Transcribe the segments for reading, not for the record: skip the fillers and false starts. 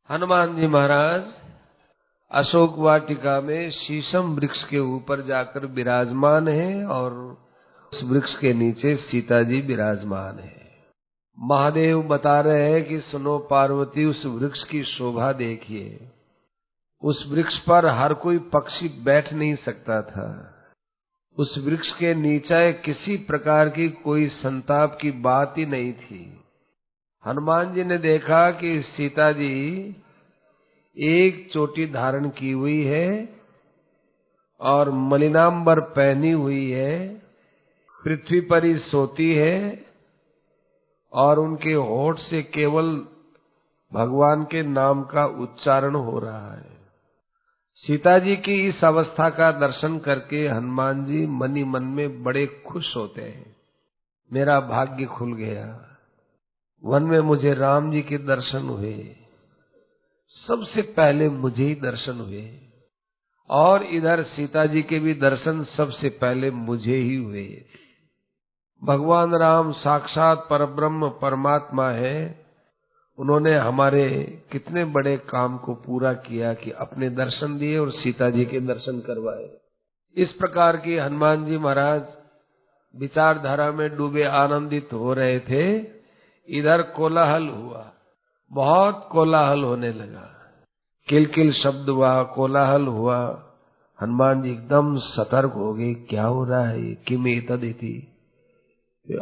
हनुमान जी महाराज अशोक वाटिका में शीशम वृक्ष के ऊपर जाकर विराजमान हैं और उस वृक्ष के नीचे सीता जी विराजमान है। महादेव बता रहे हैं कि सुनो पार्वती, उस वृक्ष की शोभा देखिए। उस वृक्ष पर हर कोई पक्षी बैठ नहीं सकता था। उस वृक्ष के नीचे किसी प्रकार की कोई संताप की बात ही नहीं थी। हनुमान जी ने देखा कि सीता जी एक चोटी धारण की हुई है और मलिनांबर पहनी हुई है, पृथ्वी पर ही सोती है और उनके होठ से केवल भगवान के नाम का उच्चारण हो रहा है। सीता जी की इस अवस्था का दर्शन करके हनुमान जी मन ही मन में बड़े खुश होते हैं। मेरा भाग्य खुल गया, वन में मुझे राम जी के दर्शन हुए, सबसे पहले मुझे ही दर्शन हुए और इधर सीता जी के भी दर्शन सबसे पहले मुझे ही हुए। भगवान राम साक्षात परब्रह्म परमात्मा है। उन्होंने हमारे कितने बड़े काम को पूरा किया कि अपने दर्शन दिए और सीता जी के दर्शन करवाए। इस प्रकार की हनुमान जी महाराज विचारधारा में डूबे आनंदित हो रहे थे। इधर कोलाहल हुआ, बहुत कोलाहल होने लगा, किलकिल शब्द हुआ, कोलाहल हुआ। हनुमान जी एकदम सतर्क हो गए, क्या हो रहा है, किम एतदिति।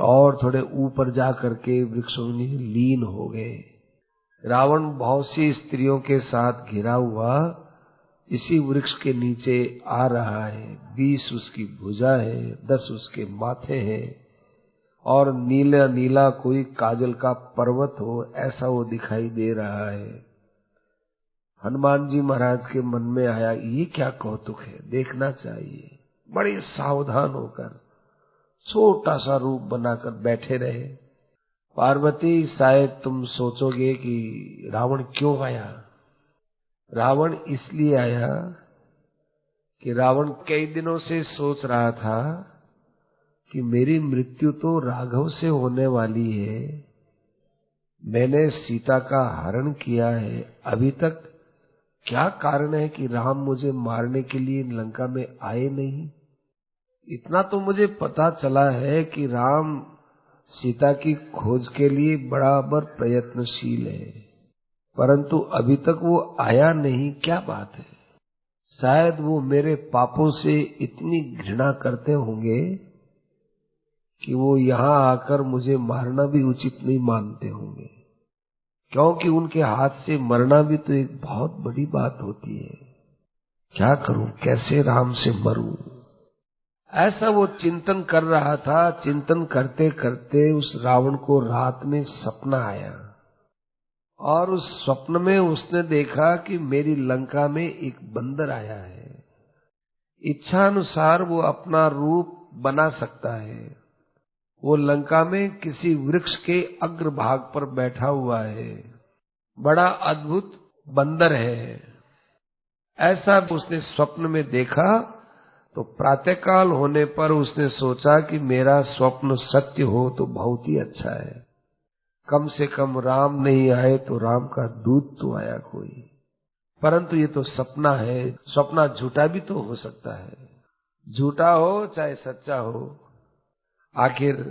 और थोड़े ऊपर जा करके वृक्षों में लीन हो गए। रावण बहुत सी स्त्रियों के साथ घिरा हुआ इसी वृक्ष के नीचे आ रहा है। 20 उसकी भुजा है, 10 उसके माथे हैं और नीला नीला कोई काजल का पर्वत हो ऐसा वो दिखाई दे रहा है। हनुमान जी महाराज के मन में आया, ये क्या कौतुक है, देखना चाहिए। बड़े सावधान होकर छोटा सा रूप बनाकर बैठे रहे। पार्वती, शायद तुम सोचोगे कि रावण क्यों आया। रावण इसलिए आया कि रावण कई दिनों से सोच रहा था कि मेरी मृत्यु तो राघव से होने वाली है। मैंने सीता का हरण किया है, अभी तक क्या कारण है कि राम मुझे मारने के लिए लंका में आए नहीं। इतना तो मुझे पता चला है कि राम सीता की खोज के लिए बराबर प्रयत्नशील है, परंतु अभी तक वो आया नहीं। क्या बात है? शायद वो मेरे पापों से इतनी घृणा करते होंगे कि वो यहाँ आकर मुझे मारना भी उचित नहीं मानते होंगे, क्योंकि उनके हाथ से मरना भी तो एक बहुत बड़ी बात होती है। क्या करूं, कैसे राम से मरूं, ऐसा वो चिंतन कर रहा था। चिंतन करते करते उस रावण को रात में सपना आया और उस स्वप्न में उसने देखा कि मेरी लंका में एक बंदर आया है। इच्छा अनुसार वो अपना रूप बना सकता है। वो लंका में किसी वृक्ष के अग्रभाग पर बैठा हुआ है। बड़ा अद्भुत बंदर है, ऐसा उसने स्वप्न में देखा। तो प्रातःकाल होने पर उसने सोचा कि मेरा स्वप्न सत्य हो तो बहुत ही अच्छा है। कम से कम राम नहीं आए तो राम का दूत तो आया कोई, परंतु ये तो सपना है, सपना झूठा भी तो हो सकता है। झूठा हो चाहे सच्चा हो, आखिर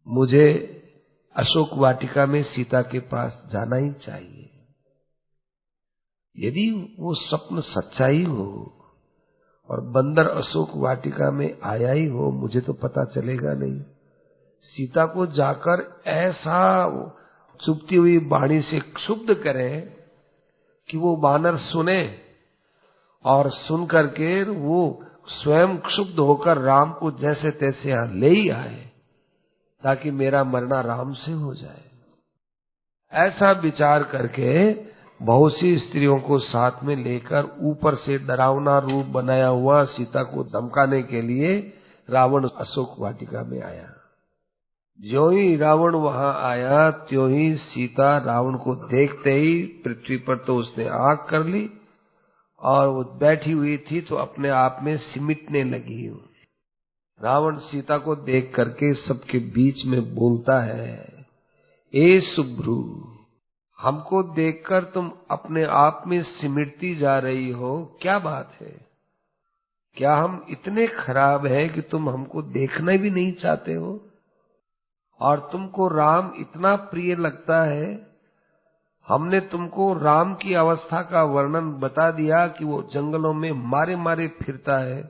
मुझे अशोक वाटिका में सीता के पास जाना ही चाहिए। यदि वो स्वप्न सच्चा ही हो और बंदर अशोक वाटिका में आया ही हो, मुझे तो पता चलेगा नहीं। सीता को जाकर ऐसा चुभती हुई वाणी से क्षुब्ध करें कि वो वानर सुने और सुन करके वो स्वयं क्षुब्ध होकर राम को जैसे तैसे यहां ले ही आए ताकि मेरा मरना राम से हो जाए। ऐसा विचार करके बहुत सी स्त्रियों को साथ में लेकर ऊपर से डरावना रूप बनाया हुआ सीता को धमकाने के लिए रावण अशोक वाटिका में आया। ज्यों ही रावण वहां आया त्यों ही सीता रावण को देखते ही पृथ्वी पर तो उसने आग कर ली और वो बैठी हुई थी तो अपने आप में सिमटने लगी। रावण सीता को देख करके सबके बीच में बोलता है, ए सुभ्रू, हमको देखकर तुम अपने आप में सिमटती जा रही हो, क्या बात है? क्या हम इतने खराब हैं कि तुम हमको देखना भी नहीं चाहते हो? और तुमको राम इतना प्रिय लगता है। हमने तुमको राम की अवस्था का वर्णन बता दिया कि वो जंगलों में मारे मारे फिरता है,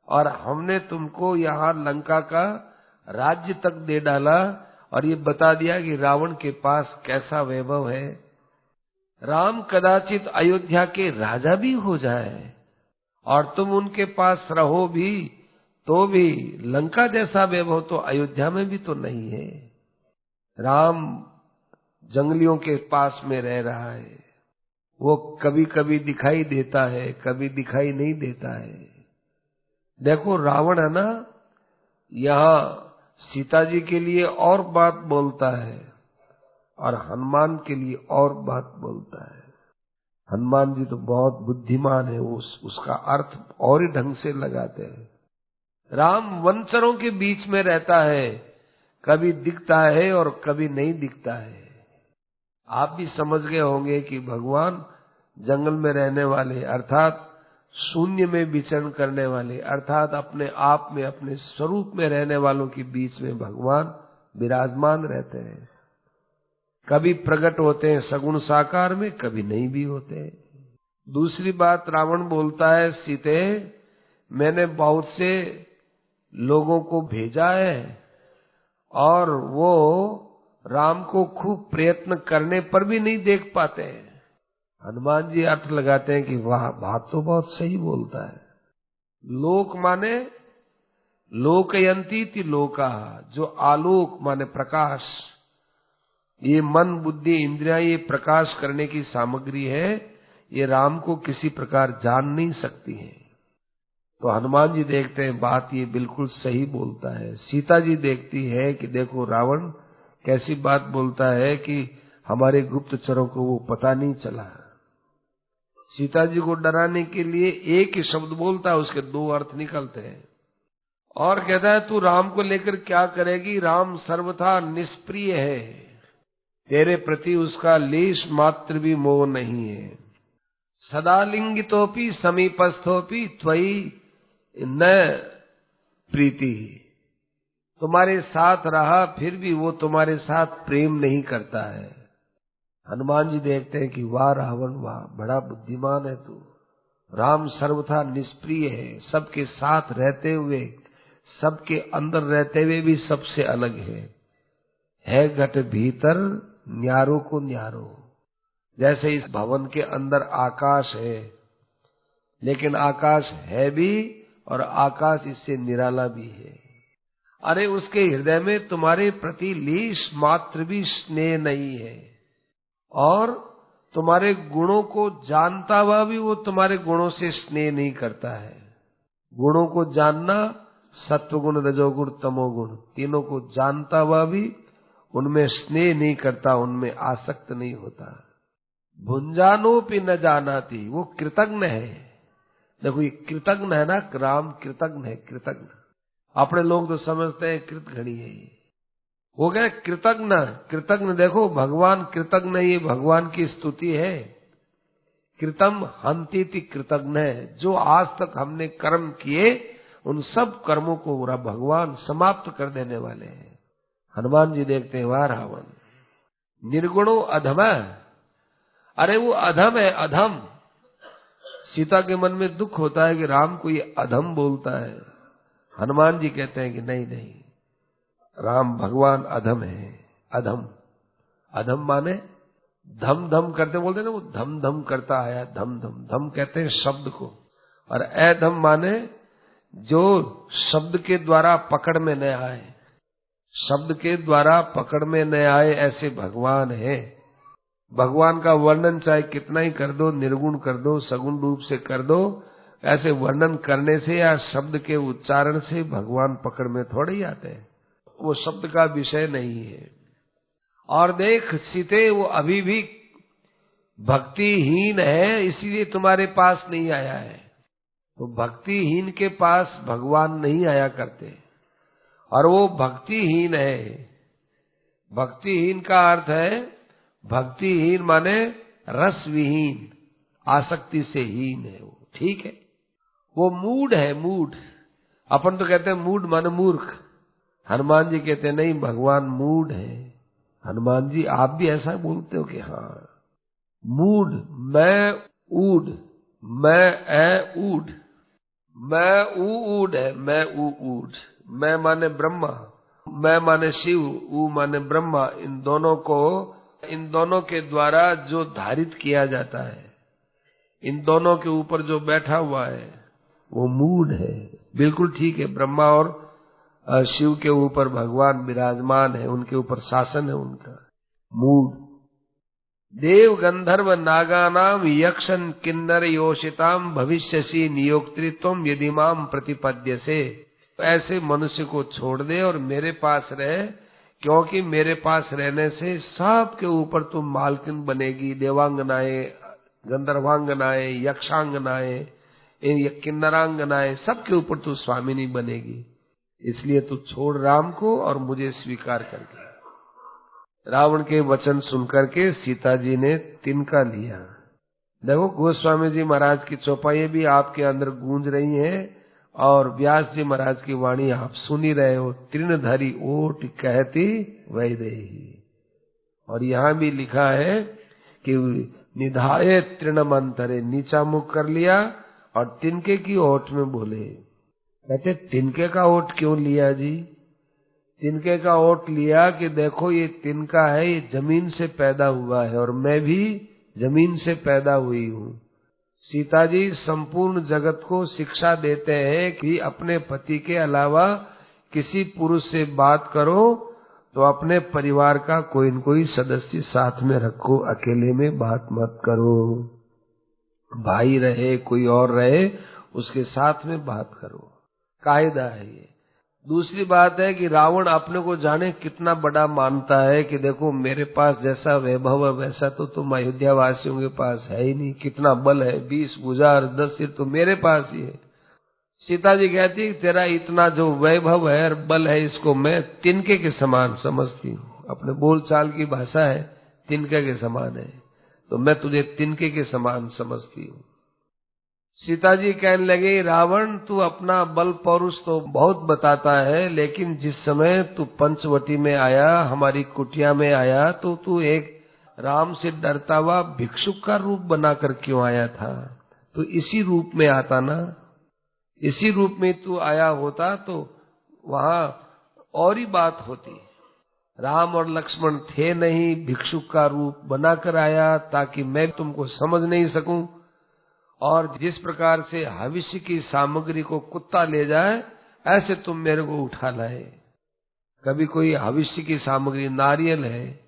और हमने तुमको यहाँ लंका का राज्य तक दे डाला और ये बता दिया कि रावण के पास कैसा वैभव है। राम कदाचित अयोध्या के राजा भी हो जाए और तुम उनके पास रहो भी, तो भी लंका जैसा वैभव तो अयोध्या में भी तो नहीं है। राम जंगलियों के पास में रह रहा है, वो कभी कभी दिखाई देता है, कभी दिखाई नहीं देता है। देखो रावण है ना, यहाँ सीता जी के लिए और बात बोलता है और हनुमान के लिए और बात बोलता है। हनुमान जी तो बहुत बुद्धिमान है, उसका अर्थ और ही ढंग से लगाते हैं। राम वनचरों के बीच में रहता है, कभी दिखता है और कभी नहीं दिखता है। आप भी समझ गए होंगे कि भगवान जंगल में रहने वाले, अर्थात शून्य में विचरण करने वाले, अर्थात अपने आप में अपने स्वरूप में रहने वालों के बीच में भगवान विराजमान रहते हैं। कभी प्रकट होते हैं सगुण साकार में, कभी नहीं भी होते। दूसरी बात रावण बोलता है, सीते मैंने बहुत से लोगों को भेजा है और वो राम को खूब प्रयत्न करने पर भी नहीं देख पाते हैं। हनुमान जी अर्थ लगाते हैं कि वाह, बात तो बहुत सही बोलता है। लोक माने लोकयंती ति लोका, जो आलोक माने प्रकाश, ये मन बुद्धि इंद्रियां ये प्रकाश करने की सामग्री है, ये राम को किसी प्रकार जान नहीं सकती है। तो हनुमान जी देखते हैं बात ये बिल्कुल सही बोलता है। सीता जी देखती है कि देखो रावण कैसी बात बोलता है कि हमारे गुप्तचरों को वो पता नहीं चला। सीता जी को डराने के लिए एक ही शब्द बोलता है, उसके दो अर्थ निकलते हैं। और कहता है तू राम को लेकर क्या करेगी, राम सर्वथा निष्प्रिय है, तेरे प्रति उसका लेश मात्र भी मोह नहीं है। सदा लिंगितोपि समीपस्थोपि त्वयि न प्रीति, तुम्हारे साथ रहा फिर भी वो तुम्हारे साथ प्रेम नहीं करता है। हनुमान जी देखते हैं कि वाह रावण वाह, बड़ा बुद्धिमान है तू। राम सर्वथा निष्प्रिय है, सबके साथ रहते हुए, सबके अंदर रहते हुए भी सबसे अलग है घट भीतर न्यारो को न्यारो। जैसे इस भवन के अंदर आकाश है, लेकिन आकाश है भी और आकाश इससे निराला भी है। अरे उसके हृदय में तुम्हारे प्रति लेश मात्र भी स्नेह नहीं है, और तुम्हारे गुणों को जानता हुआ भी वो तुम्हारे गुणों से स्नेह नहीं करता है। गुणों को जानना, सत्वगुण रजोगुण तमोगुण, तीनों को जानता हुआ भी उनमें स्नेह नहीं करता, उनमें आसक्त नहीं होता। भुंजानोपि न जानाति, वो कृतज्ञ है। देखो ये कृतज्ञ है ना, राम कृतज्ञ है, कृतज्ञ। अपने लोग तो समझते हैं कृतघ्नी है, वो क्या कृतज्ञ। कृतज्ञ देखो भगवान कृतज्ञ, ये भगवान की स्तुति है। कृतम हंतीति कृतज्ञ है, जो आज तक हमने कर्म किए उन सब कर्मों को भगवान समाप्त कर देने वाले हैं। हनुमान जी देखते हैं वाह रावण निर्गुणो अधम, अरे वो अधम है, अधम। सीता के मन में दुख होता है कि राम को ये अधम बोलता है। हनुमान जी कहते हैं कि नहीं नहीं, राम भगवान अधम है। अधम, अधम माने धम धम करते बोलते ना, वो धम धम करता आया, धम धम। धम कहते हैं शब्द को, और अधम माने जो शब्द के द्वारा पकड़ में न आए, शब्द के द्वारा पकड़ में न आए, ऐसे भगवान है। भगवान का वर्णन चाहे कितना ही कर दो, निर्गुण कर दो, सगुण रूप से कर दो, ऐसे वर्णन करने से या शब्द के उच्चारण से भगवान पकड़ में थोड़े ही आते हैं, वो शब्द का विषय नहीं है। और देख सीते, वो अभी भी भक्तिहीन है, इसीलिए तुम्हारे पास नहीं आया है। तो भक्तिहीन के पास भगवान नहीं आया करते, और वो भक्तिहीन है। भक्तिहीन का अर्थ है भक्तिहीन माने रस विहीन, आसक्ति से हीन है वो, ठीक है। वो मूड है, मूड। अपन तो कहते हैं मूड माने मूर्ख। हनुमान जी कहते हैं नहीं, भगवान मूड है। हनुमान जी आप भी ऐसा बोलते हो कि हाँ मूड, मैं ऊड, मैं ए ऊड, मैं ऊड है, मैं ऊड। मैं माने ब्रह्मा, मैं माने शिव, ऊ माने ब्रह्मा। इन दोनों के द्वारा जो धारित किया जाता है, इन दोनों के ऊपर जो बैठा हुआ है वो मूड है। बिल्कुल ठीक है, ब्रह्मा और शिव के ऊपर भगवान विराजमान है, उनके ऊपर शासन है उनका। मूड देव गंधर्व नागानाम यक्षन किन्नर योषिताम भविष्यसी नियोक्तृत्वम यदि माम प्रतिपद्य से। ऐसे मनुष्य को छोड़ दे और मेरे पास रहे, क्योंकि मेरे पास रहने से सब के ऊपर तुम मालकिन बनेगी। देवांगनाएं, गंधर्वांगनाएं, यक्षांगनाएं, किन्नरांगनाएं, सबके ऊपर तू स्वामिनी बनेगी। इसलिए तू छोड़ राम को और मुझे स्वीकार करके। रावण के वचन सुनकर के सीता जी ने तिनका लिया। देखो गोस्वामी जी महाराज की चौपाई भी आपके अंदर गूंज रही है और व्यास जी महाराज की वाणी आप सुन ही रहे हो। तृणधरी ओट कहती वैदेही। और यहाँ भी लिखा है कि निधाये तृणमंतरे, नीचा मुख कर लिया और तिनके की ओट में बोले। कहते तिनके का ओट क्यों लिया जी? तिनके का ओट लिया कि देखो ये तिनका है, ये जमीन से पैदा हुआ है और मैं भी जमीन से पैदा हुई हूँ। सीता जी संपूर्ण जगत को शिक्षा देते हैं कि अपने पति के अलावा किसी पुरुष से बात करो तो अपने परिवार का कोई न कोई सदस्य साथ में रखो, अकेले में बात मत करो। भाई रहे कोई और रहे उसके साथ में बात करो, कायदा है ये। दूसरी बात है कि रावण अपने को जाने कितना बड़ा मानता है कि देखो मेरे पास जैसा वैभव है वैसा तो तुम अयोध्या वासियों के पास है ही नहीं। कितना बल है, 20 भुजा 10 सिर तो मेरे पास ही है। सीता जी कहती तेरा इतना जो वैभव है और बल है इसको मैं तिनके के समान समझती हूँ। अपने बोलचाल की भाषा है तिनके के समान है, तो मैं तुझे तिनके के समान समझती हूँ। सीता जी कहने लगे रावण तू अपना बल पौरुष तो बहुत बताता है, लेकिन जिस समय तू पंचवटी में आया, हमारी कुटिया में आया, तो तू एक राम से डरता हुआ भिक्षुक का रूप बनाकर क्यों आया था? तो इसी रूप में आता ना, इसी रूप में तू आया होता तो वहां और ही बात होती। राम और लक्ष्मण थे नहीं, भिक्षुक का रूप बनाकर आया ताकि मैं तुमको समझ नहीं सकूं। और जिस प्रकार से भविष्य की सामग्री को कुत्ता ले जाए ऐसे तुम मेरे को उठा लाए। कभी कोई भविष्य की सामग्री नारियल है,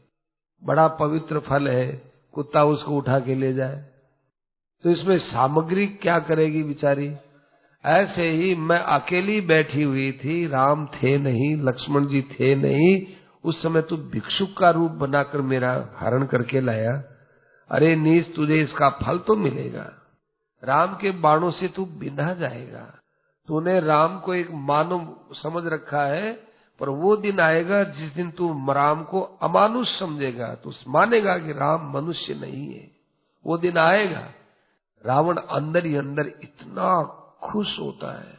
बड़ा पवित्र फल है, कुत्ता उसको उठा के ले जाए तो इसमें सामग्री क्या करेगी बेचारी? ऐसे ही मैं अकेली बैठी हुई थी, राम थे नहीं, लक्ष्मण जी थे नहीं, उस समय तू भिक्षुक का रूप बनाकर मेरा हरण करके लाया। अरे नीच, तुझे इसका फल तो मिलेगा। राम के बाणों से तू बिंधा जाएगा। तूने राम को एक मानव समझ रखा है, पर वो दिन आएगा जिस दिन तू राम को अमानुष समझेगा, तू मानेगा कि राम मनुष्य नहीं है। वो दिन आएगा। रावण अंदर ही अंदर इतना खुश होता है,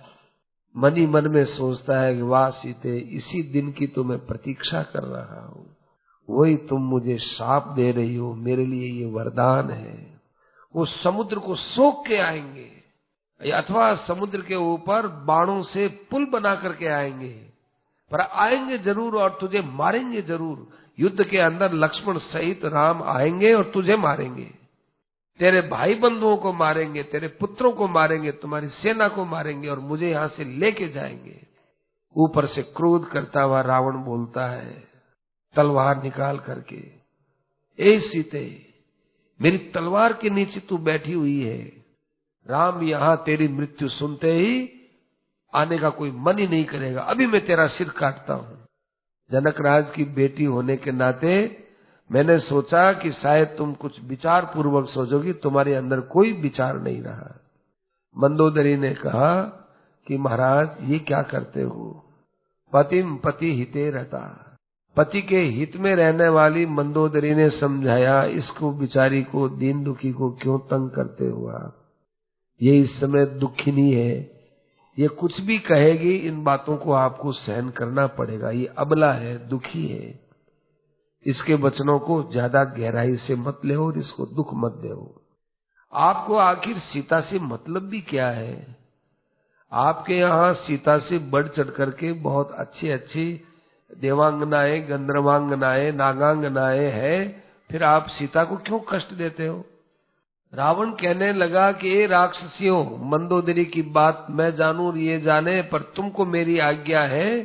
मन ही मन में सोचता है कि वाह सीते, इसी दिन की तो मैं प्रतीक्षा कर रहा हूँ। वही तुम मुझे शाप दे रही हो, मेरे लिए ये वरदान है। वो समुद्र को सोख के आएंगे अथवा समुद्र के ऊपर बाणों से पुल बना करके आएंगे, पर आएंगे जरूर और तुझे मारेंगे जरूर। युद्ध के अंदर लक्ष्मण सहित राम आएंगे और तुझे मारेंगे, तेरे भाई बंधुओं को मारेंगे, तेरे पुत्रों को मारेंगे, तुम्हारी सेना को मारेंगे और मुझे यहां से लेके जाएंगे। ऊपर से क्रोध करता हुआ रावण बोलता है तलवार निकाल करके, ए सीते, मेरी तलवार के नीचे तू बैठी हुई है। राम यहां तेरी मृत्यु सुनते ही आने का कोई मन ही नहीं करेगा, अभी मैं तेरा सिर काटता हूं। जनक राज की बेटी होने के नाते मैंने सोचा कि शायद तुम कुछ विचार पूर्वक सोचोगी, तुम्हारे अंदर कोई विचार नहीं रहा। मंदोदरी ने कहा कि महाराज ये क्या करते हो? पतिम पति हिते रहता, पति के हित में रहने वाली मंदोदरी ने समझाया, इसको बिचारी को, दीन दुखी को क्यों तंग करते हो आप? ये इस समय दुखिनी है, ये कुछ भी कहेगी, इन बातों को आपको सहन करना पड़ेगा। ये अबला है, दुखी है, इसके वचनों को ज्यादा गहराई से मत ले और इसको दुख मत दो। आपको आखिर सीता से मतलब भी क्या है? आपके यहाँ सीता से बढ़ चढ़ करके बहुत अच्छी अच्छी देवांगनाएं, गंधर्वांगनाएं, नागांगनाएं हैं, फिर आप सीता को क्यों कष्ट देते हो? रावण कहने लगा कि ए राक्षसियों, मंदोदरी की बात मैं जानूं और ये जाने, पर तुमको मेरी आज्ञा है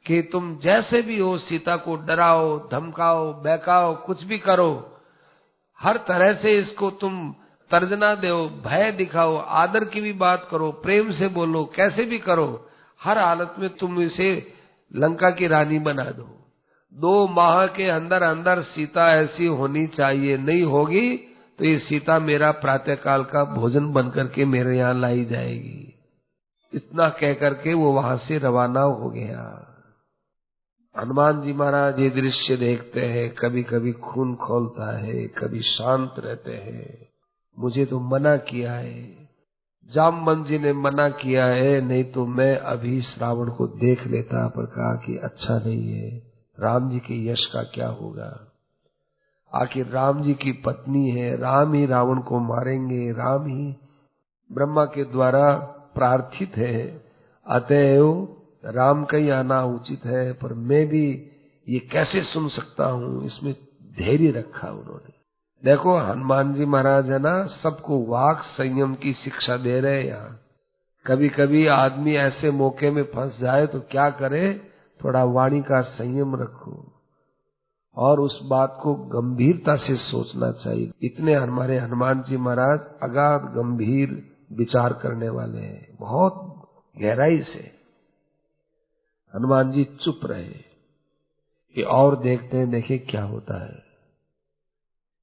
कि तुम जैसे भी हो सीता को डराओ, धमकाओ, बहकाओ, कुछ भी करो, हर तरह से इसको तुम तर्जना दो, भय दिखाओ, आदर की भी बात करो, प्रेम से बोलो, कैसे भी करो, हर हालत में तुम इसे लंका की रानी बना दो। 2 माह के अंदर अंदर सीता ऐसी होनी चाहिए, नहीं होगी तो ये सीता मेरा प्रातःकाल का भोजन बनकर के मेरे यहाँ लाई जाएगी। इतना कह करके वो वहां से रवाना हो गया। हनुमान जी महाराज ये दृश्य देखते हैं, कभी कभी खून खौलता है, कभी शांत रहते हैं। मुझे तो मना किया है, जामवंत जी ने मना किया है, नहीं तो मैं अभी इस रावण को देख लेता, पर कहा कि अच्छा नहीं है, राम जी के यश का क्या होगा? आखिर राम जी की पत्नी है, राम ही रावण को मारेंगे, राम ही ब्रह्मा के द्वारा प्रार्थित है, अतएव राम का ही आना उचित है। पर मैं भी ये कैसे सुन सकता हूँ, इसमें धैर्य रखा उन्होंने। देखो हनुमान जी महाराज है ना, सबको वाक संयम की शिक्षा दे रहे हैं यहाँ। कभी कभी आदमी ऐसे मौके में फंस जाए तो क्या करे, थोड़ा वाणी का संयम रखो और उस बात को गंभीरता से सोचना चाहिए। इतने हमारे हनुमान जी महाराज अगाध गंभीर विचार करने वाले हैं, बहुत गहराई से। हनुमान जी चुप रहे कि और देखते हैं, देखे क्या होता है।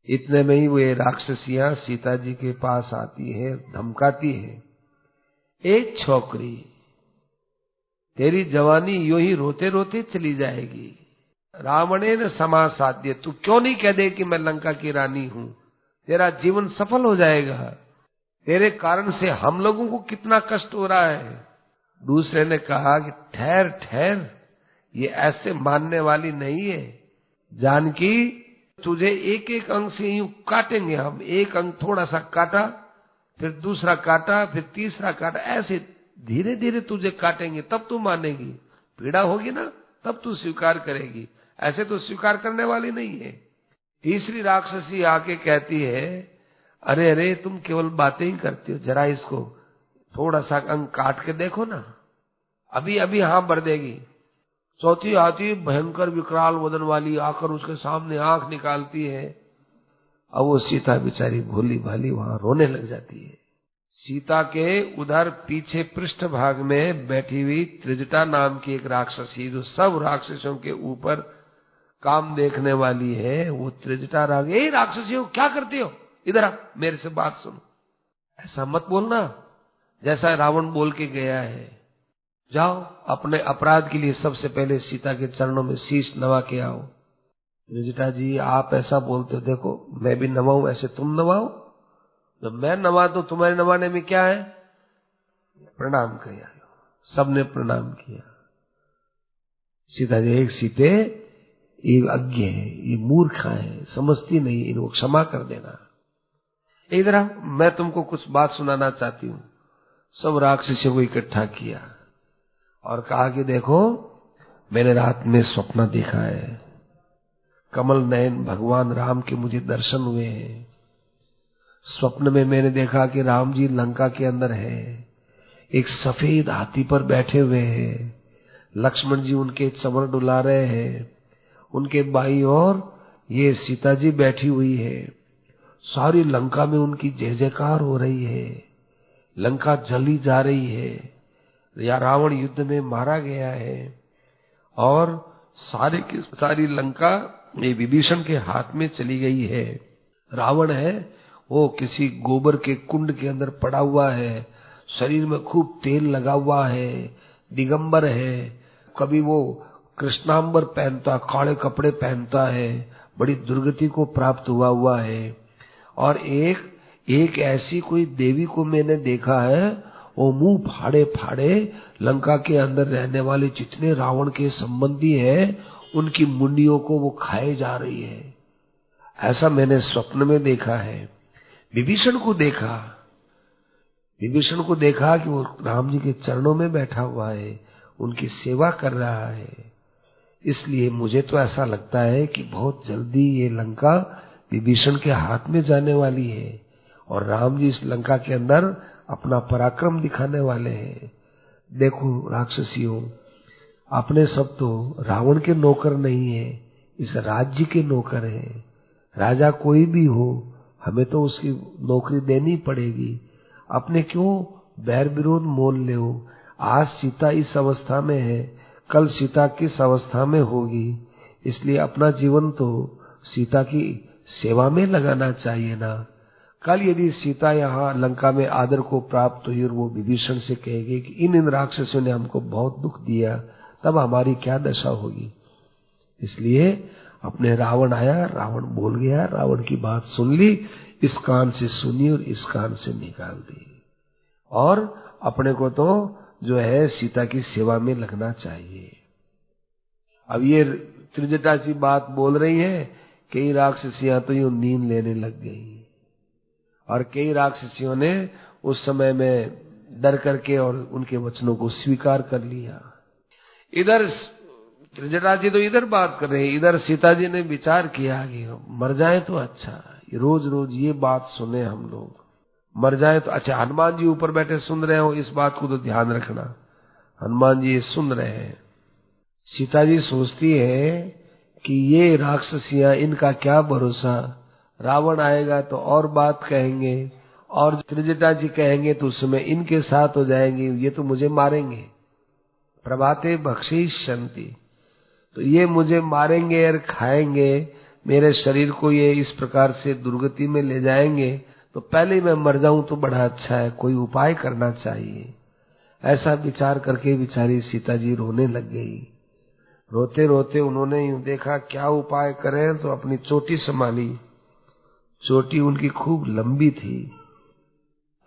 इतने में ही वो राक्षसियां सीता जी के पास आती है, धमकाती है, एक छोकरी, तेरी जवानी यूं ही रोते रोते चली जाएगी। रावणे ने समा साध्य, तू क्यों नहीं कह दे कि मैं लंका की रानी हूं, तेरा जीवन सफल हो जाएगा। तेरे कारण से हम लोगों को कितना कष्ट हो रहा है। दूसरे ने कहा कि ठहर ठहर, ये ऐसे मानने वाली नहीं है। जानकी, तुझे एक एक अंग से यूं काटेंगे हम, एक अंग थोड़ा सा काटा, फिर दूसरा काटा, फिर तीसरा काटा, ऐसे धीरे धीरे तुझे काटेंगे, तब तू मानेगी। पीड़ा होगी ना, तब तू स्वीकार करेगी, ऐसे तो स्वीकार करने वाली नहीं है। तीसरी राक्षसी आके कहती है, अरे अरे तुम केवल बातें ही करती हो, जरा इसको थोड़ा सा अंग काट के देखो ना, अभी अभी हाँ भर देगी। चौथी आती भयंकर विकराल वदन वाली, आकर उसके सामने आंख निकालती है। अब वो सीता बेचारी भोली भाली वहां रोने लग जाती है। सीता के उधर पीछे पृष्ठ भाग में बैठी हुई त्रिजटा नाम की एक राक्षसी, जो सब राक्षसों के ऊपर काम देखने वाली है, वो त्रिजटा राक्षसियों क्या करती हो, इधर आ, मेरे से बात सुनो। ऐसा मत बोलना जैसा रावण बोल के गया है। जाओ अपने अपराध के लिए सबसे पहले सीता के चरणों में शीश नवा के आओ। त्रिजटा जी आप ऐसा बोलते हो, देखो मैं भी नवाऊं, ऐसे तुम नवाओ, तो मैं नवा तो तुम्हारे नवाने में क्या है। प्रणाम किया, सबने प्रणाम किया। सीता जी, एक सीते ये अज्ञ है, ये मूर्खा है, समझती नहीं, इनको क्षमा कर देना। इधर आओ, मैं तुमको कुछ बात सुनाना चाहती हूँ। सब राक्षसों को इकट्ठा किया और कहा कि देखो मैंने रात में स्वप्न देखा है, कमल नयन भगवान राम के मुझे दर्शन हुए हैं। स्वप्न में मैंने देखा कि राम जी लंका के अंदर है, एक सफेद हाथी पर बैठे हुए हैं, लक्ष्मण जी उनके चमर डुला रहे हैं, उनके बाईं ओर ये सीता जी बैठी हुई है। सारी लंका में उनकी जय जयकार हो रही है, लंका जली जा रही है, या रावण युद्ध में मारा गया है और सारी की सारी लंका ये विभीषण के हाथ में चली गई है। रावण है वो किसी गोबर के कुंड के अंदर पड़ा हुआ है, शरीर में खूब तेल लगा हुआ है, दिगंबर है, कभी वो कृष्णांबर पहनता, काले कपड़े पहनता है, बड़ी दुर्गति को प्राप्त हुआ है। और एक ऐसी कोई देवी को मैंने देखा है, वो मुंह फाड़े फाड़े लंका के अंदर रहने वाले जितने रावण के संबंधी हैं, उनकी मुंडियों को वो खाए जा रही है। ऐसा मैंने स्वप्न में देखा है। विभीषण को देखा कि वो राम जी के चरणों में बैठा हुआ है, उनकी सेवा कर रहा है। इसलिए मुझे तो ऐसा लगता है कि बहुत जल्दी ये लंका विभीषण के हाथ में जाने वाली है और राम जी इस लंका के अंदर अपना पराक्रम दिखाने वाले हैं। देखो राक्षसियों, अपने सब तो रावण के नौकर नहीं है, इस राज्य के नौकर हैं। राजा कोई भी हो, हमें तो उसकी नौकरी देनी पड़ेगी। अपने क्यों बैर विरोध मोल ले हो? आज सीता इस अवस्था में है, कल सीता किस अवस्था में होगी, इसलिए अपना जीवन तो सीता की सेवा में लगाना चाहिए ना। कल यदि सीता यहाँ लंका में आदर को प्राप्त हुई और वो विभीषण से कहेगी कि इन राक्षसों ने हमको बहुत दुख दिया, तब हमारी क्या दशा होगी। इसलिए अपने रावण आया, रावण बोल गया, रावण की बात सुन ली, इस कान से सुनी और इस कान से निकाल दी। और अपने को तो जो है सीता की सेवा में लगना चाहिए। अब ये त्रिजटा सी बात बोल रही है, कई राक्षसियां तो यूं नींद लेने लग गई और कई राक्षसियों ने उस समय में डर करके और उनके वचनों को स्वीकार कर लिया। इधर त्रिजटा जी तो इधर बात कर रहे हैं, इधर सीता जी ने विचार किया कि मर जाए तो अच्छा, रोज रोज ये बात सुने हम लोग, मर जाए तो अच्छा। हनुमान जी ऊपर बैठे सुन रहे हो, इस बात को तो ध्यान रखना, हनुमान जी ये सुन रहे हैं। सीता जी सोचती है कि ये राक्षसियां, इनका क्या भरोसा, रावण आएगा तो और बात कहेंगे और त्रिजटा जी कहेंगे तो उसमें इनके साथ हो जाएंगे, ये तो मुझे मारेंगे। प्रभाते भक्षिष्यन्ति, तो ये मुझे मारेंगे और खाएंगे, मेरे शरीर को ये इस प्रकार से दुर्गति में ले जाएंगे, तो पहले मैं मर जाऊं तो बड़ा अच्छा है, कोई उपाय करना चाहिए। ऐसा विचार करके बेचारी सीता जी रोने लग गई। रोते रोते उन्होंने यूं देखा क्या उपाय करें, तो अपनी चोटी संभाली। चोटी उनकी खूब लंबी थी।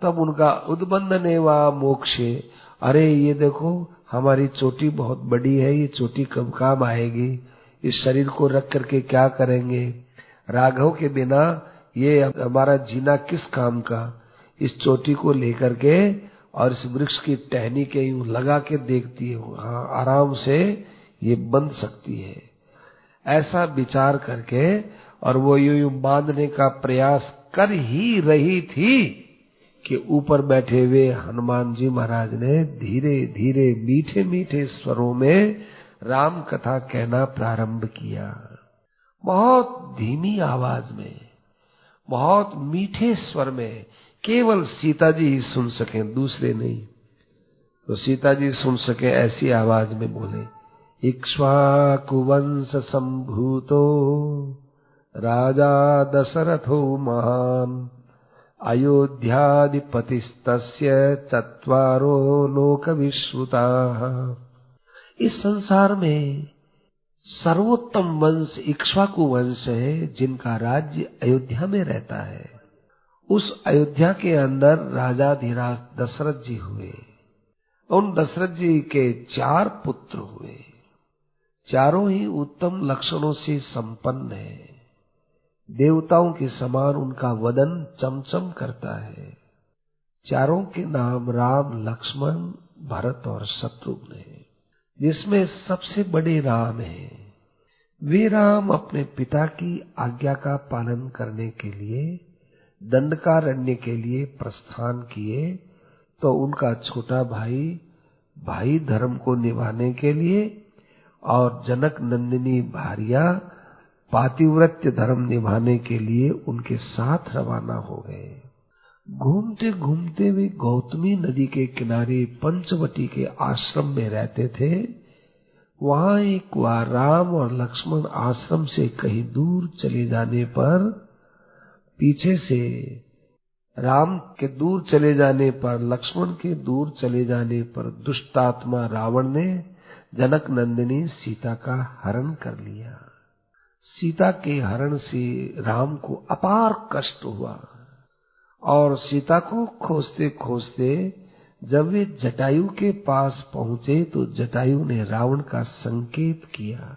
तब उनका उद्बंधने व मोक्षे, अरे ये देखो हमारी चोटी बहुत बड़ी है, ये चोटी कब काम आएगी, इस शरीर को रख करके क्या करेंगे, राघव के बिना ये हमारा जीना किस काम का। इस चोटी को लेकर के और इस वृक्ष की टहनी के यूं लगा के देखती है, हाँ आराम से ये बंध सकती है। ऐसा विचार करके और वो यूं बांधने का प्रयास कर ही रही थी कि ऊपर बैठे हुए हनुमान जी महाराज ने धीरे धीरे मीठे मीठे स्वरों में राम कथा कहना प्रारंभ किया। बहुत धीमी आवाज में, बहुत मीठे स्वर में, केवल सीता जी ही सुन सके, दूसरे नहीं। तो सीता जी सुन सके ऐसी आवाज में बोले, इक्ष्वाकुवंश संभूतो राजा दशरथो महान अयोध्याधिपतिस्तस्य चत्वारो लोक विश्रुताः। इस संसार में सर्वोत्तम वंश इक्ष्वाकु वंश है, जिनका राज्य अयोध्या में रहता है। उस अयोध्या के अंदर राजाधिराज दशरथ जी हुए। उन दशरथ जी के 4 पुत्र हुए, चारों ही उत्तम लक्षणों से संपन्न है। देवताओं के समान उनका वदन चमचम करता है। चारों के नाम राम, लक्ष्मण, भरत और शत्रुघ्न है, जिसमें सबसे बड़े राम हैं। वे राम अपने पिता की आज्ञा का पालन करने के लिए दंडकारण्य के लिए प्रस्थान किए, तो उनका छोटा भाई धर्म को निभाने के लिए और जनक नंदिनी भार्या पातिव्रत्य धर्म निभाने के लिए उनके साथ रवाना हो गए। घूमते घूमते वे गौतमी नदी के किनारे पंचवटी के आश्रम में रहते थे। वहां एक बार राम और लक्ष्मण आश्रम से कहीं दूर चले जाने पर, पीछे से राम के दूर चले जाने पर, लक्ष्मण के दूर चले जाने पर दुष्टात्मा रावण ने जनक नंदिनी सीता का हरण कर लिया। सीता के हरण से राम को अपार कष्ट हुआ और सीता को खोजते खोजते जब वे जटायु के पास पहुंचे तो जटायु ने रावण का संकेत किया।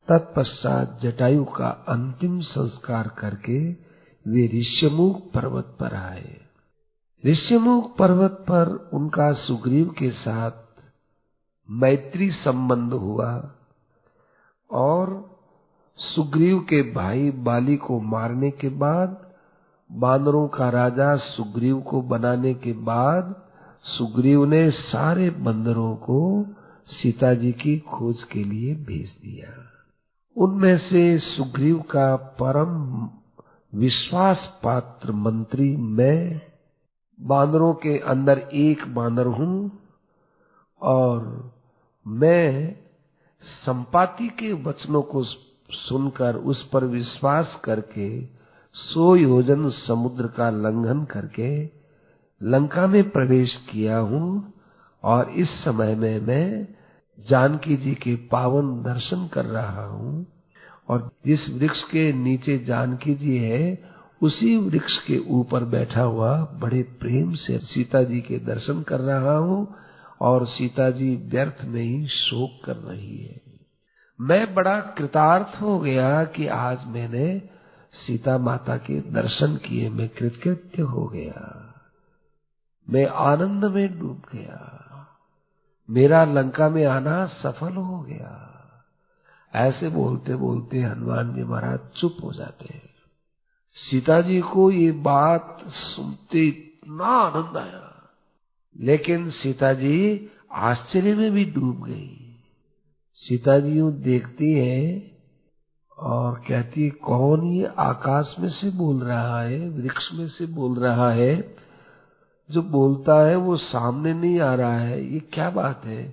तत्पश्चात जटायु का अंतिम संस्कार करके वे ऋष्यमुख पर्वत पर आए। ऋष्यमुख पर्वत पर उनका सुग्रीव के साथ मैत्री संबंध हुआ और सुग्रीव के भाई बाली को मारने के बाद, बानरों का राजा सुग्रीव को बनाने के बाद, सुग्रीव ने सारे बंदरों को सीता जी की खोज के लिए भेज दिया। उनमें से सुग्रीव का परम विश्वास पात्र मंत्री मैं, बानरों के अंदर एक बानर हूं और मैं संपाति के वचनों को सुनकर उस पर विश्वास करके 100 योजन समुद्र का लंघन करके लंका में प्रवेश किया हूं और इस समय में मैं जानकी जी के पावन दर्शन कर रहा हूं और जिस वृक्ष के नीचे जानकी जी है उसी वृक्ष के ऊपर बैठा हुआ बड़े प्रेम से सीता जी के दर्शन कर रहा हूं और सीता जी व्यर्थ में ही शोक कर रही है। मैं बड़ा कृतार्थ हो गया कि आज मैंने सीता माता के दर्शन किए, मैं कृतकृत्य हो गया, मैं आनंद में डूब गया, मेरा लंका में आना सफल हो गया। ऐसे बोलते बोलते हनुमान जी महाराज चुप हो जाते हैं। सीता जी को ये बात सुनते इतना आनंद आया, लेकिन सीता जी आश्चर्य में भी डूब गई। सीता जी यूं देखती है और कहती है, कौन ये आकाश में से बोल रहा है, वृक्ष में से बोल रहा है, जो बोलता है वो सामने नहीं आ रहा है, ये क्या बात है,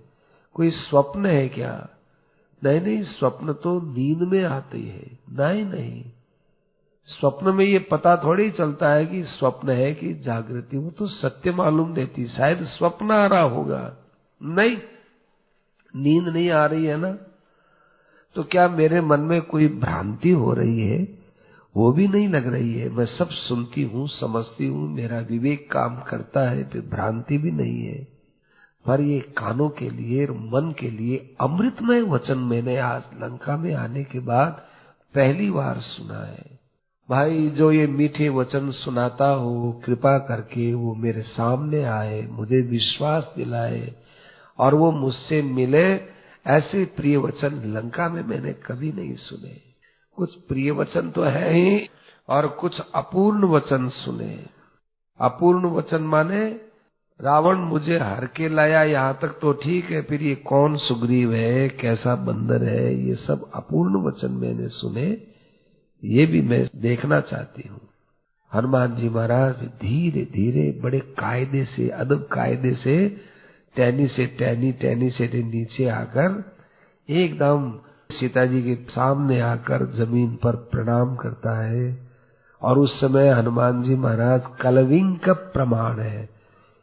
कोई स्वप्न है क्या? नहीं नहीं, स्वप्न तो नींद में आते है। नहीं नहीं, स्वप्न में ये पता थोड़ी चलता है कि स्वप्न है कि जागृति, वो तो सत्य मालूम देती, शायद स्वप्न आ रहा होगा। नहीं, नींद नहीं आ रही है ना, तो क्या मेरे मन में कोई भ्रांति हो रही है? वो भी नहीं लग रही है, मैं सब सुनती हूँ, समझती हूँ, मेरा विवेक काम करता है, फिर भ्रांति भी नहीं है। पर ये कानों के लिए, मन के लिए अमृतमय वचन मैंने आज लंका में आने के बाद पहली बार सुना है। भाई, जो ये मीठे वचन सुनाता हो, कृपा करके वो मेरे सामने आए, मुझे विश्वास दिलाए और वो मुझसे मिले। ऐसे प्रिय वचन लंका में मैंने कभी नहीं सुने। कुछ प्रिय वचन तो है ही और कुछ अपूर्ण वचन सुने। अपूर्ण वचन माने रावण मुझे हर के लाया, यहाँ तक तो ठीक है, फिर ये कौन सुग्रीव है, कैसा बंदर है, ये सब अपूर्ण वचन मैंने सुने, ये भी मैं देखना चाहती हूँ। हनुमान जी महाराज धीरे धीरे बड़े कायदे से, अदब कायदे से टहनी से नीचे आकर एकदम सीता जी के सामने आकर जमीन पर प्रणाम करता है। और उस समय हनुमान जी महाराज कलविंग का प्रमाण है,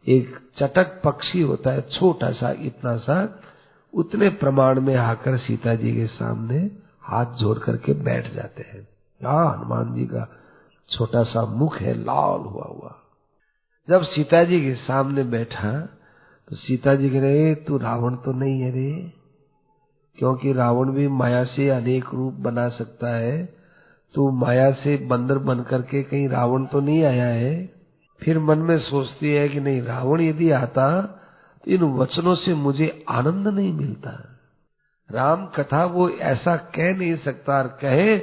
एक चटक पक्षी होता है छोटा सा, इतना सा, उतने प्रमाण में आकर सीता जी के सामने हाथ जोड़ करके बैठ जाते हैं। हनुमान जी का छोटा सा मुख है, लाल हुआ। जब सीता जी के सामने बैठा तो सीता जी कह रहे, तू रावण तो नहीं है रे, क्योंकि रावण भी माया से अनेक रूप बना सकता है, तू माया से बंदर बन करके कहीं रावण तो नहीं आया है। फिर मन में सोचती है कि नहीं, रावण यदि आता तो इन वचनों से मुझे आनंद नहीं मिलता। राम कथा वो ऐसा कह नहीं सकता, और कहे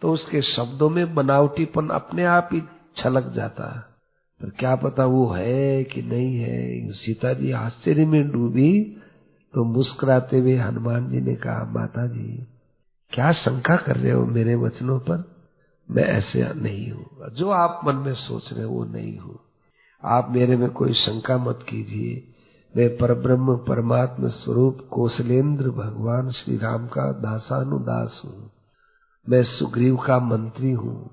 तो उसके शब्दों में बनावटीपन अपने आप ही छलक जाता। पर क्या पता वो है कि नहीं है। सीता जी आश्चर्य में डूबी तो मुस्कुराते हुए हनुमान जी ने कहा, माता जी क्या शंका कर रहे हो मेरे वचनों पर? मैं ऐसे नहीं हूँ, जो आप मन में सोच रहे हो वो नहीं हूँ। आप मेरे में कोई शंका मत कीजिए। मैं परब्रह्म परमात्मा स्वरूप कौशलेंद्र भगवान श्री राम का दासानुदास हूँ। मैं सुग्रीव का मंत्री हूँ।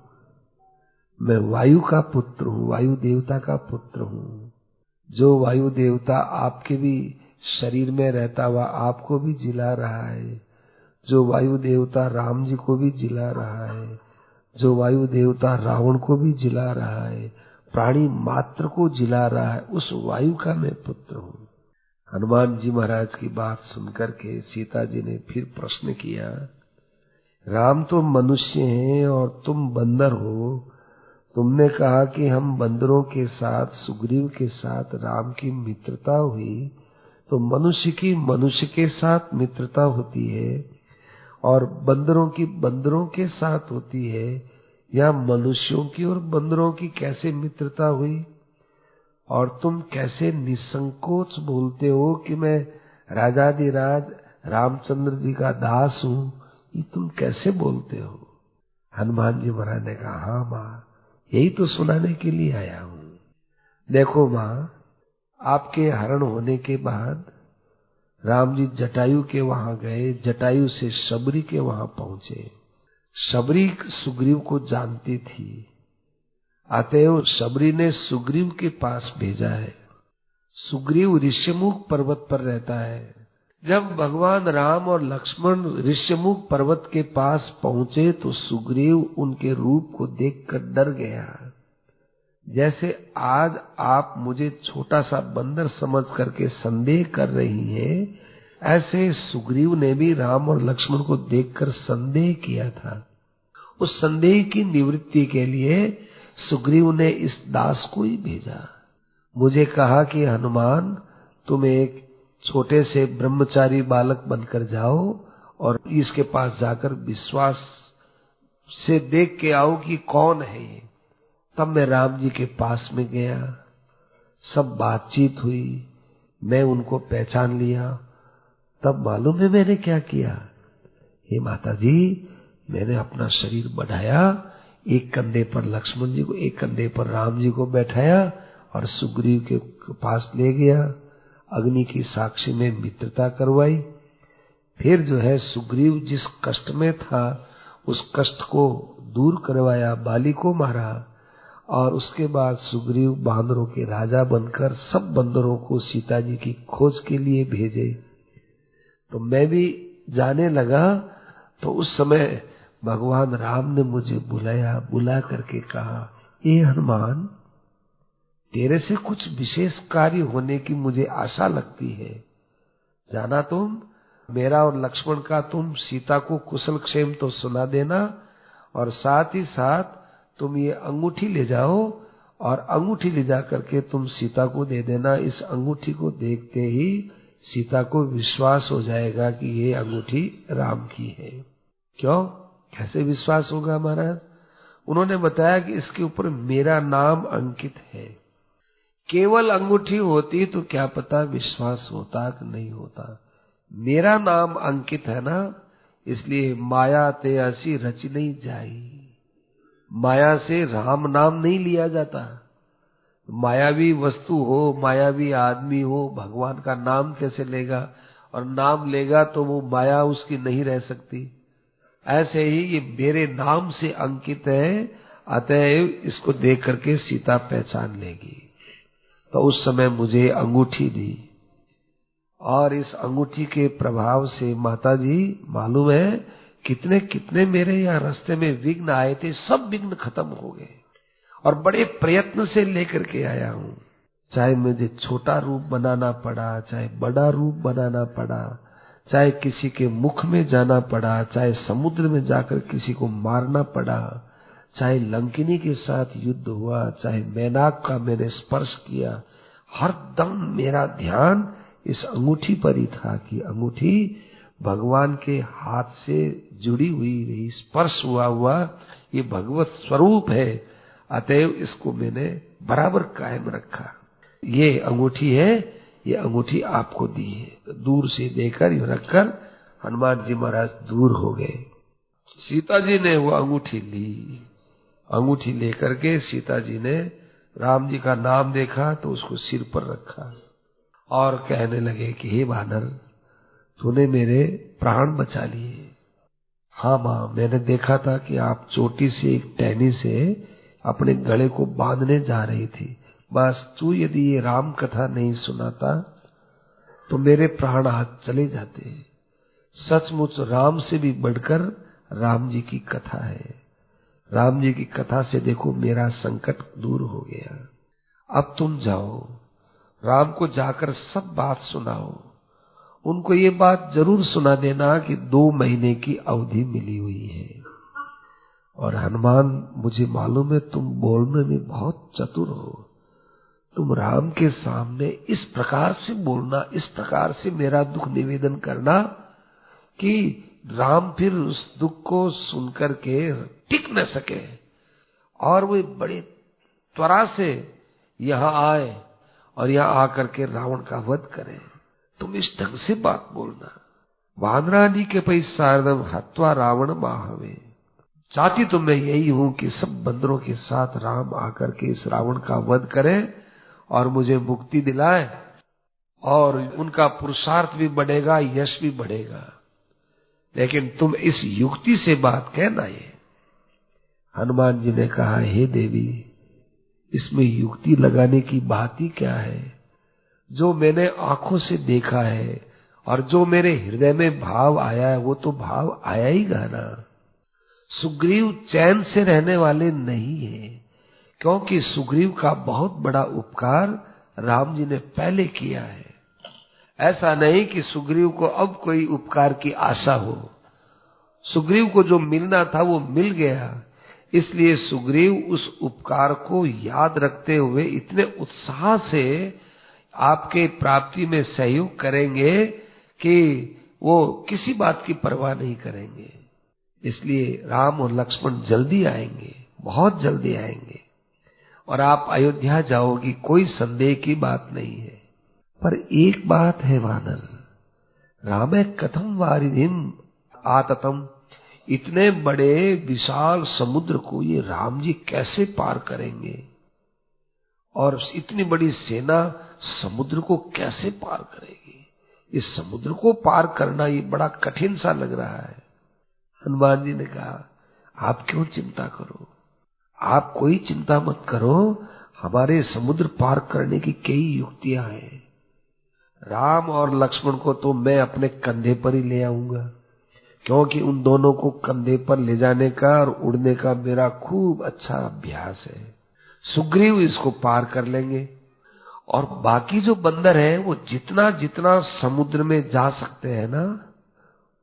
मैं वायु का पुत्र हूँ, वायु देवता का पुत्र हूँ। जो वायु देवता आपके भी शरीर में रहता हुआ आपको भी जिला रहा है, जो वायु देवता राम जी को भी जिला रहा है, जो वायु देवता रावण को भी जिला रहा है, प्राणी मात्र को जिला रहा है, उस वायु का मैं पुत्र हूँ। हनुमान जी महाराज की बात सुनकर के सीता जी ने फिर प्रश्न किया, राम तो मनुष्य हैं और तुम बंदर हो। तुमने कहा कि हम बंदरों के साथ, सुग्रीव के साथ राम की मित्रता हुई, तो मनुष्य की मनुष्य के साथ मित्रता होती है और बंदरों की बंदरों के साथ होती है, या मनुष्यों की और बंदरों की कैसे मित्रता हुई? और तुम कैसे निसंकोच बोलते हो कि मैं राजाधिराज रामचंद्र जी का दास हूँ? ये तुम कैसे बोलते हो? हनुमान जी महाराज ने कहा, हाँ माँ, यही तो सुनाने के लिए आया हूँ। देखो माँ, आपके हरण होने के बाद राम जी जटायु के वहां गए, जटायु से शबरी के वहां पहुंचे। शबरी सुग्रीव को जानती थी, अतएव शबरी ने सुग्रीव के पास भेजा है। सुग्रीव ऋष्यमुख पर्वत पर रहता है। जब भगवान राम और लक्ष्मण ऋष्यमुख पर्वत के पास पहुंचे तो सुग्रीव उनके रूप को देखकर डर गया। जैसे आज आप मुझे छोटा सा बंदर समझ करके संदेह कर रही हैं, ऐसे सुग्रीव ने भी राम और लक्ष्मण को देखकर संदेह किया था। उस संदेह की निवृत्ति के लिए सुग्रीव ने इस दास को ही भेजा। मुझे कहा कि हनुमान, तुम एक छोटे से ब्रह्मचारी बालक बनकर जाओ और इसके पास जाकर विश्वास से देख के आओ कि कौन है ये। तब मैं राम जी के पास में गया, सब बातचीत हुई, मैं उनको पहचान लिया। तब मालूम है मैंने क्या किया? हे माता जी, मैंने अपना शरीर बढ़ाया, एक कंधे पर लक्ष्मण जी को, एक कंधे पर राम जी को बैठाया और सुग्रीव के पास ले गया। अग्नि की साक्षी में मित्रता करवाई। फिर जो है सुग्रीव जिस कष्ट में था उस कष्ट को दूर करवाया, बाली को मारा और उसके बाद सुग्रीव बांदरों के राजा बनकर सब बंदरों को सीता जी की खोज के लिए भेजे। तो मैं भी जाने लगा तो उस समय भगवान राम ने मुझे बुलाया, बुला करके कहा, ए हनुमान, तेरे से कुछ विशेष कार्य होने की मुझे आशा लगती है। जाना तुम, मेरा और लक्ष्मण का तुम सीता को कुशल क्षेम तो सुना देना और साथ ही साथ तुम ये अंगूठी ले जाओ और अंगूठी ले जा करके तुम सीता को दे देना। इस अंगूठी को देखते ही सीता को विश्वास हो जाएगा कि ये अंगूठी राम की है। क्यों, कैसे विश्वास होगा महाराज? उन्होंने बताया कि इसके ऊपर मेरा नाम अंकित है। केवल अंगूठी होती तो क्या पता विश्वास होता कि नहीं होता। मेरा नाम अंकित है ना, इसलिए माया ते ऐसी रच नहीं जाई। माया से राम नाम नहीं लिया जाता। मायावी वस्तु हो, मायावी आदमी हो, भगवान का नाम कैसे लेगा? और नाम लेगा तो वो माया उसकी नहीं रह सकती। ऐसे ही ये मेरे नाम से अंकित है, अतएव इसको देख करके सीता पहचान लेगी। तो उस समय मुझे अंगूठी दी और इस अंगूठी के प्रभाव से माता जी मालूम है कितने कितने मेरे यहाँ रास्ते में विघ्न आए थे, सब विघ्न खत्म हो गए और बड़े प्रयत्न से लेकर के आया हूँ। चाहे मुझे छोटा रूप बनाना पड़ा, चाहे बड़ा रूप बनाना पड़ा, चाहे किसी के मुख में जाना पड़ा, चाहे समुद्र में जाकर किसी को मारना पड़ा, चाहे लंकिनी के साथ युद्ध हुआ, चाहे मैनाक का मैंने स्पर्श किया, हर दम मेरा ध्यान इस अंगूठी पर ही था कि अंगूठी भगवान के हाथ से जुड़ी हुई रही, स्पर्श हुआ ये भगवत स्वरूप है, अतएव इसको मैंने बराबर कायम रखा। ये अंगूठी है, ये अंगूठी आपको दी है। दूर से देकर ये रखकर हनुमान जी महाराज दूर हो गए। सीता जी ने वो अंगूठी ली। अंगूठी लेकर के सीता जी ने राम जी का नाम देखा तो उसको सिर पर रखा और कहने लगे कि हे वानर, तूने मेरे प्राण बचा लिए। हाँ माँ, मैंने देखा था कि आप चोटी से एक टहनी से अपने गले को बांधने जा रही थी। बस तू यदि ये राम कथा नहीं सुनाता तो मेरे प्राण हाथ चले जाते। सचमुच राम से भी बढ़कर राम जी की कथा है। राम जी की कथा से देखो मेरा संकट दूर हो गया। अब तुम जाओ, राम को जाकर सब बात सुनाओ। उनको ये बात जरूर सुना देना कि 2 महीने की अवधि मिली हुई है। और हनुमान, मुझे मालूम है तुम बोलने में बहुत चतुर हो। तुम राम के सामने इस प्रकार से बोलना, इस प्रकार से मेरा दुख निवेदन करना कि राम फिर उस दुख को सुनकर के टिक न सके और वो बड़े त्वरा से यहाँ आए और यहाँ आकर के रावण का वध करें। तुम इस ढंग से बात बोलना। वानरानी के पै शारदम हत्वा रावण माहवे। चाहती तो मैं यही हूं कि सब बंदरों के साथ राम आकर के इस रावण का वध करें और मुझे मुक्ति दिलाए, और उनका पुरुषार्थ भी बढ़ेगा, यश भी बढ़ेगा। लेकिन तुम इस युक्ति से बात कहना। ये हनुमान जी ने कहा, हे देवी, इसमें युक्ति लगाने की बात ही क्या है? जो मैंने आंखों से देखा है और जो मेरे हृदय में भाव आया है वो तो भाव आया ही गाना। सुग्रीव चैन से रहने वाले नहीं है, क्योंकि सुग्रीव का बहुत बड़ा उपकार राम जी ने पहले किया है। ऐसा नहीं कि सुग्रीव को अब कोई उपकार की आशा हो। सुग्रीव को जो मिलना था वो मिल गया, इसलिए सुग्रीव उस उपकार को याद रखते हुए इतने उत्साह से आपके प्राप्ति में सहयोग करेंगे कि वो किसी बात की परवाह नहीं करेंगे। इसलिए राम और लक्ष्मण जल्दी आएंगे, बहुत जल्दी आएंगे, और आप अयोध्या जाओगी, कोई संदेह की बात नहीं है। पर एक बात है वानर, रामे कथम वारिधिम आततम। इतने बड़े विशाल समुद्र को ये राम जी कैसे पार करेंगे, और इतनी बड़ी सेना समुद्र को कैसे पार करेगी? इस समुद्र को पार करना ये बड़ा कठिन सा लग रहा है। हनुमान जी ने कहा, आप क्यों चिंता करो, आप कोई चिंता मत करो, हमारे समुद्र पार करने की कई युक्तियां हैं। राम और लक्ष्मण को तो मैं अपने कंधे पर ही ले आऊंगा, क्योंकि उन दोनों को कंधे पर ले जाने का और उड़ने का मेरा खूब अच्छा अभ्यास है। सुग्रीव इसको पार कर लेंगे, और बाकी जो बंदर हैं वो जितना जितना समुद्र में जा सकते हैं ना,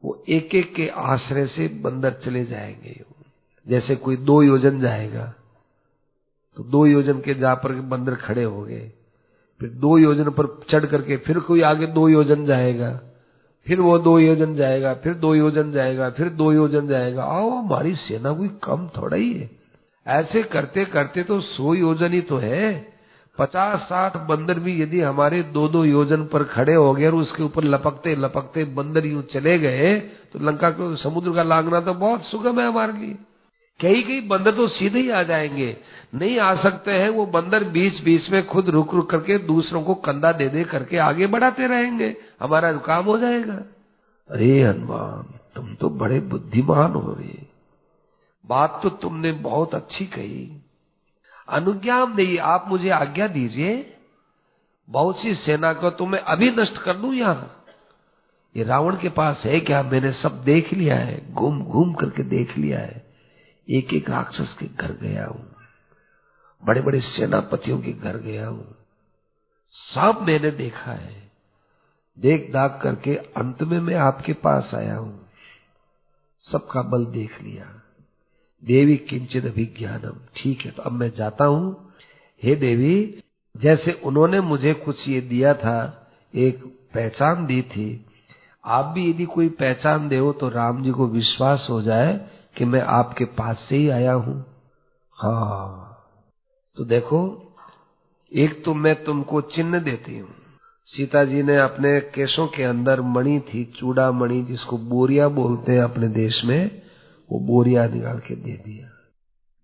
वो एक एक के आश्रय से बंदर चले जाएंगे। जैसे कोई 2 योजन जाएगा तो 2 योजन के जा पर बंदर खड़े हो गए, फिर 2 योजन पर चढ़ करके फिर कोई आगे 2 योजन जाएगा, फिर वो 2 योजन जाएगा, फिर 2 योजन जाएगा, फिर 2 योजन जाएगा। आओ, हमारी सेना कोई कम थोड़ा ही है। ऐसे करते करते तो 100 योजन ही तो है। 50-60 बंदर भी यदि हमारे 2-2 योजन पर खड़े हो गए और उसके ऊपर लपकते लपकते बंदर यूं चले गए तो लंका को समुद्र का लांघना तो बहुत सुगम है हमारे लिए। कई बंदर तो सीधे ही आ जाएंगे। नहीं आ सकते हैं वो बंदर बीच बीच में खुद रुक रुक करके दूसरों को कंधा दे दे करके आगे बढ़ाते रहेंगे, हमारा काम हो जाएगा। अरे हनुमान, तुम तो बड़े बुद्धिमान हो रहे। बात तो तुमने बहुत अच्छी कही। अनुज्ञा नहीं, आप मुझे आज्ञा दीजिए, बहुत सी सेना को तो मैं अभी नष्ट कर दूं। यहां ये रावण के पास है क्या? मैंने सब देख लिया है, घूम घूम करके देख लिया है। एक एक राक्षस के घर गया हूं, बड़े बड़े सेनापतियों के घर गया हूं, सब मैंने देखा है। देख दाख करके अंत में मैं आपके पास आया हूं, सबका बल देख लिया। देवी किंचित अभिज्ञानम। ठीक है, तो अब मैं जाता हूं। हे देवी, जैसे उन्होंने मुझे कुछ ये दिया था, एक पहचान दी थी, आप भी यदि कोई पहचान दे तो राम जी को विश्वास हो जाए कि मैं आपके पास से ही आया हूं। हाँ, तो देखो, एक तो मैं तुमको चिन्ह देती हूं। सीता जी ने अपने केशों के अंदर मणि थी, चूड़ा मणि, जिसको बोरिया बोलते हैं अपने देश में, वो बोरिया निकाल के दे दिया।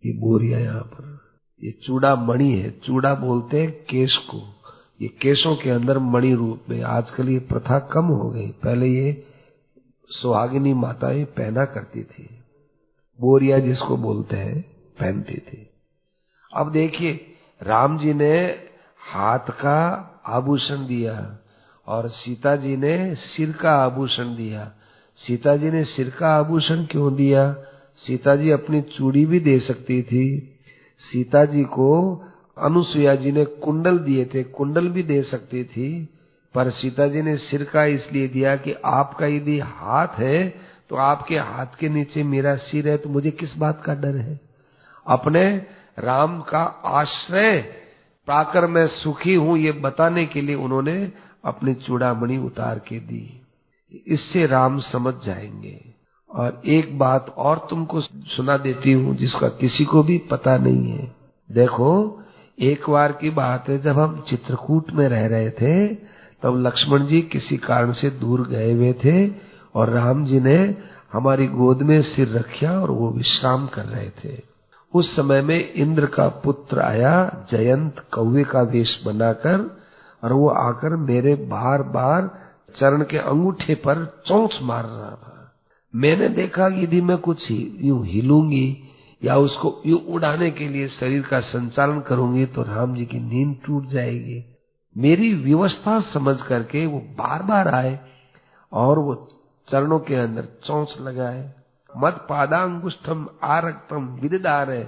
ये बोरिया यहाँ पर, ये चूड़ा मणि है। चूड़ा बोलते हैं केश को, ये केशों के अंदर मणि रूप में। आजकल ये प्रथा कम हो गई, पहले ये सुहागिनी माताएं पहना करती थी। बोरिया जिसको बोलते हैं, पहनती थी। अब देखिए, राम जी ने हाथ का आभूषण दिया और सीता जी ने सिर का आभूषण दिया। सीता जी ने सिर का आभूषण क्यों दिया? सीता जी अपनी चूड़ी भी दे सकती थी। सीता जी को अनुसुईया जी ने कुंडल दिए थे, कुंडल भी दे सकती थी, पर सीता जी ने सिर का इसलिए दिया कि आपका यदि हाथ है तो आपके हाथ के नीचे मेरा सिर है, तो मुझे किस बात का डर है। अपने राम का आश्रय पाकर मैं सुखी हूं, ये बताने के लिए उन्होंने अपनी चूड़ामणि उतार के दी। इससे राम समझ जाएंगे। और एक बात और तुमको सुना देती हूं जिसका किसी को भी पता नहीं है। देखो, एक बार की बात है, जब हम चित्रकूट में रह रहे थे तब लक्ष्मण जी किसी कारण से दूर गए हुए थे और राम जी ने हमारी गोद में सिर रखा और वो विश्राम कर रहे थे। उस समय में इंद्र का पुत्र आया, जयंत, कौवे का वेश बनाकर, और वो आकर मेरे बार बार चरण के अंगूठे पर चोंच मार रहा था। मैंने देखा कि यदि मैं कुछ यूं हिलूंगी या उसको यूं उड़ाने के लिए शरीर का संचालन करूंगी तो राम जी की नींद टूट जाएगी। मेरी व्यवस्था समझ करके वो बार बार आए और वो चरणों के अंदर चोंच लगाए। मत पादांगुष्ठम आरक्तम विददारे,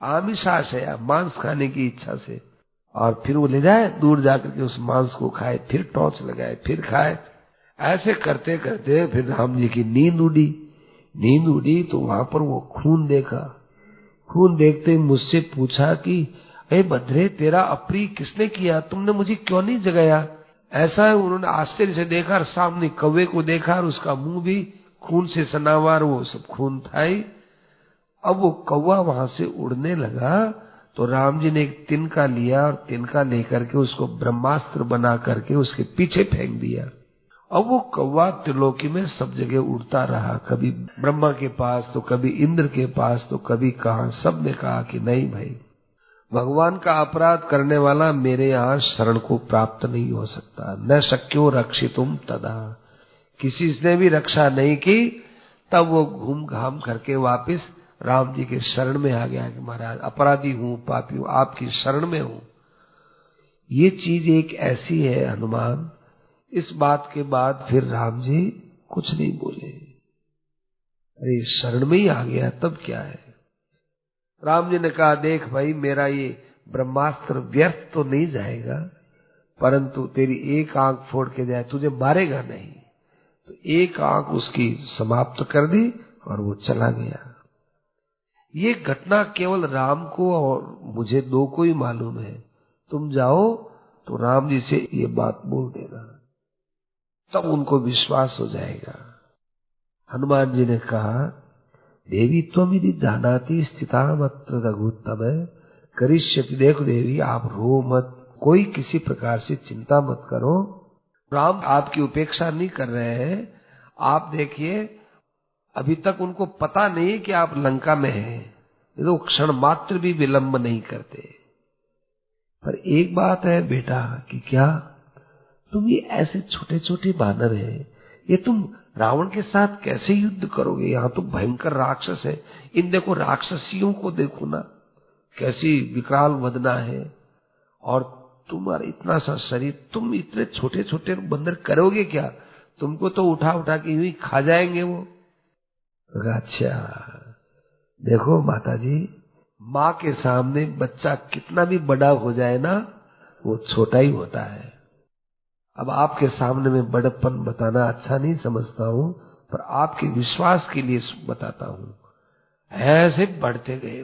आमिषाशया, मांस खाने की इच्छा से, और फिर वो ले जाए दूर जाकर के उस मांस को खाए, फिर टॉर्च लगाए, फिर खाए। ऐसे करते करते फिर राम जी की नींद उड़ी। नींद उड़ी तो वहां पर वो खून देखा। खून देखते ही मुझसे पूछा कि अरे भद्रे, तेरा अप्रिय किसने किया? तुमने मुझे क्यों नहीं जगाया? ऐसा है, उन्होंने आश्चर्य से देखा और सामने कौवे को देखा और उसका मुंह भी खून से सना हुआ, वो सब खून था ही। अब वो कौवा वहां से उड़ने लगा तो राम जी ने एक तिनका लिया और तिनका लेकर के उसको ब्रह्मास्त्र बना करके उसके पीछे फेंक दिया। अब वो कौवा त्रिलोकी में सब जगह उड़ता रहा, कभी ब्रह्मा के पास तो कभी इंद्र के पास तो कभी कहां। सब ने कहा कि नहीं भाई, भगवान का अपराध करने वाला मेरे यहाँ शरण को प्राप्त नहीं हो सकता। न शक्यो रक्षितुम तदा, किसी ने भी रक्षा नहीं की। तब वो घूम घाम करके वापिस राम जी के शरण में आ गया कि महाराज अपराधी हूं, पापी हूं, आपकी शरण में हूं। ये चीज एक ऐसी है हनुमान। इस बात के बाद फिर राम जी कुछ नहीं बोले। अरे शरण में ही आ गया, तब क्या है। राम जी ने कहा, देख भाई, मेरा ये ब्रह्मास्त्र व्यर्थ तो नहीं जाएगा, परंतु तेरी एक आंख फोड़ के जाए, तुझे मारेगा नहीं। तो एक आंख उसकी समाप्त कर दी और वो चला गया। ये घटना केवल राम को और मुझे दो को ही मालूम है। तुम जाओ तो राम जी से ये बात बोल देना, तब उनको विश्वास हो जाएगा। हनुमान जी ने कहा, देवी त्वम यदि जानाति स्थितामत्र रघुत्तम करिष्यति। देखो देवी, आप रो मत, कोई किसी प्रकार से चिंता मत करो। राम आपकी उपेक्षा नहीं कर रहे हैं। आप देखिए, अभी तक उनको पता नहीं कि आप लंका में हैं, तो क्षण मात्र भी विलंब नहीं करते। पर एक बात है बेटा कि क्या तुम ये ऐसे छोटे छोटे बानर हैं, ये तुम रावण के साथ कैसे युद्ध करोगे? यहाँ तो भयंकर राक्षस है। इन देखो राक्षसियों को देखो ना, कैसी विकराल वदना है, और तुम्हारा इतना सा शरीर, तुम इतने छोटे छोटे बंदर करोगे क्या? तुमको तो उठा उठा के यूं ही खा जाएंगे वो। अच्छा देखो माता जी, माँ के सामने बच्चा कितना भी बड़ा हो जाए ना, वो छोटा ही होता है। अब आपके सामने में बड़प्पन बताना अच्छा नहीं समझता हूं, पर आपके विश्वास के लिए बताता हूं। ऐसे बढ़ते गए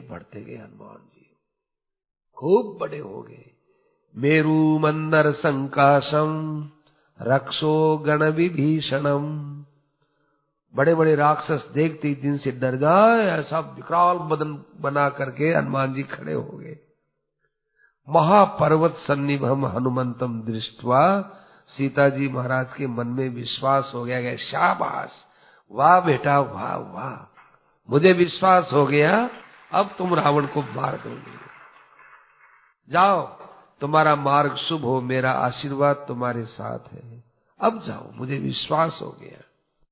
हनुमान जी, खूब बड़े हो गए। मेरु मंदर संकाशम रक्षो गण विभीषणम। बड़े बड़े राक्षस देखते ही जिनसे डर जाए, ऐसा विकराल बदन बना करके हनुमान जी खड़े हो गए। महापर्वत सन्निभम हनुमंतम दृष्टवा, सीता जी महाराज के मन में विश्वास हो गया कि शाबाश, वाह बेटा वाह वाह, मुझे विश्वास हो गया, अब तुम रावण को मार दोगे। जाओ, तुम्हारा मार्ग शुभ हो, मेरा आशीर्वाद तुम्हारे साथ है, अब जाओ, मुझे विश्वास हो गया।